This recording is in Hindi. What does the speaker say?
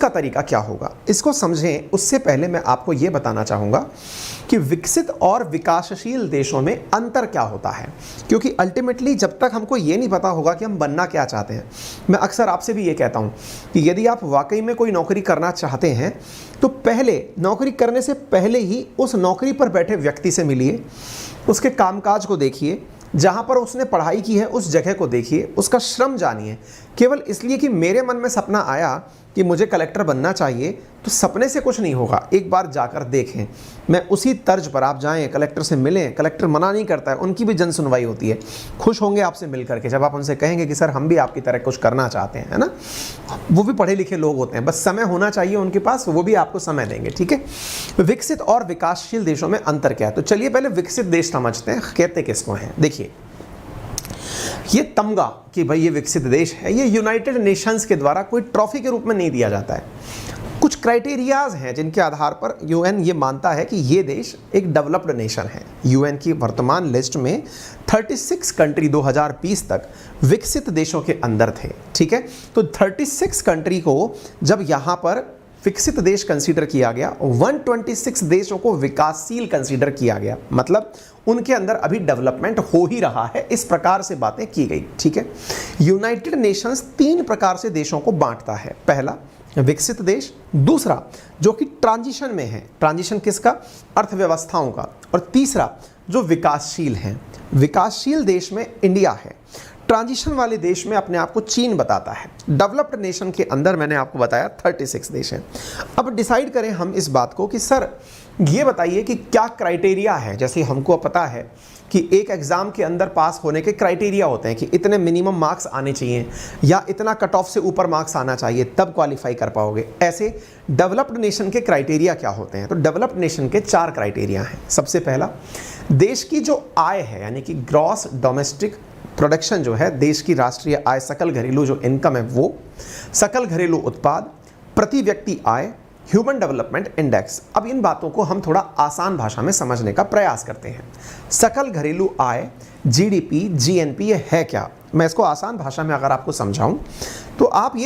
इसका तरीका क्या होगा, इसको समझें उससे पहले मैं आपको ये बताना चाहूँगा कि विकसित और विकासशील देशों में अंतर क्या होता है, क्योंकि अल्टीमेटली जब तक हमको ये नहीं पता होगा कि हम बनना क्या चाहते हैं, मैं अक्सर आपसे भी ये कहता हूँ कि यदि आप वाकई में कोई नौकरी करना चाहते हैं तो पहले नौकरी करने से पहले ही उस नौकरी पर बैठे व्यक्ति से मिलिए, उसके कामकाज को देखिए, जहाँ पर उसने पढ़ाई की है उस जगह को देखिए, उसका श्रम जानिए। केवल इसलिए कि मेरे मन में सपना आया कि मुझे कलेक्टर बनना चाहिए तो सपने से कुछ नहीं होगा, एक बार जाकर देखें। मैं उसी तर्ज पर आप जाएं, कलेक्टर से मिलें, कलेक्टर मना नहीं करता है, उनकी भी जन सुनवाई होती है, खुश होंगे आपसे मिल करके जब आप उनसे कहेंगे कि सर हम भी आपकी तरह कुछ करना चाहते हैं, है ना। वो भी पढ़े लिखे लोग होते हैं, बस समय होना चाहिए उनके पास, वो भी आपको समय देंगे, ठीक है। विकसित और विकासशील देशों में अंतर क्या है, तो चलिए पहले विकसित देश समझते हैं, कहते किसको हैं। देखिए ये तमगा कि भाई ये विकसित देश है, ये यूनाइटेड नेशंस के द्वारा कोई ट्रॉफी के रूप में नहीं दिया जाता है। कुछ क्राइटेरियाज हैं जिनके आधार पर यूएन ये मानता है कि ये देश एक डेवलप्ड नेशन है। यूएन की वर्तमान लिस्ट में 36 कंट्री 2020 तक विकसित देशों के अंदर थे, ठीक है। तो 36 कंट्री को जब यहाँ पर विकसित देश कंसीडर किया गया, 126 देशों को विकासशील कंसीडर किया गया, मतलब उनके अंदर अभी डेवलपमेंट हो ही रहा है, इस प्रकार से बातें की गई, ठीक है। यूनाइटेड नेशंस 3 प्रकार से देशों को बांटता है। पहला विकसित देश, दूसरा जो कि ट्रांजिशन में है, ट्रांजिशन किसका, अर्थव्यवस्थाओं का, और तीसरा जो विकासशील है। विकासशील देश में इंडिया है, ट्रांजिशन वाले देश में अपने आप को चीन बताता है। डेवलप्ड नेशन के अंदर मैंने आपको बताया 36 देश हैं। अब डिसाइड करें हम इस बात को कि सर ये बताइए कि क्या क्राइटेरिया है। जैसे हमको पता है कि एक एग्ज़ाम के अंदर पास होने के क्राइटेरिया होते हैं कि इतने मिनिमम मार्क्स आने चाहिए या इतना कट ऑफ से ऊपर मार्क्स आना चाहिए तब क्वालिफाई कर पाओगे। ऐसे डेवलप्ड नेशन के क्राइटेरिया क्या होते हैं, तो डेवलप्ड नेशन के 4 क्राइटेरिया हैं। सबसे पहला, देश की जो आय है यानी कि ग्रॉस डोमेस्टिक प्रोडक्शन जो है, देश की राष्ट्रीय आय, सकल घरेलू जो इनकम है वो, सकल घरेलू उत्पाद, प्रति व्यक्ति आय, ह्यूमन डेवलपमेंट इंडेक्स। अब इन बातों को हम थोड़ा आसान भाषा में समझने का प्रयास करते हैं। सकल घरेलू आय, जीडीपी, जीएनपी, ये है क्या, मैं इसको आसान भाषा में अगर आपको समझाऊं तो आप ये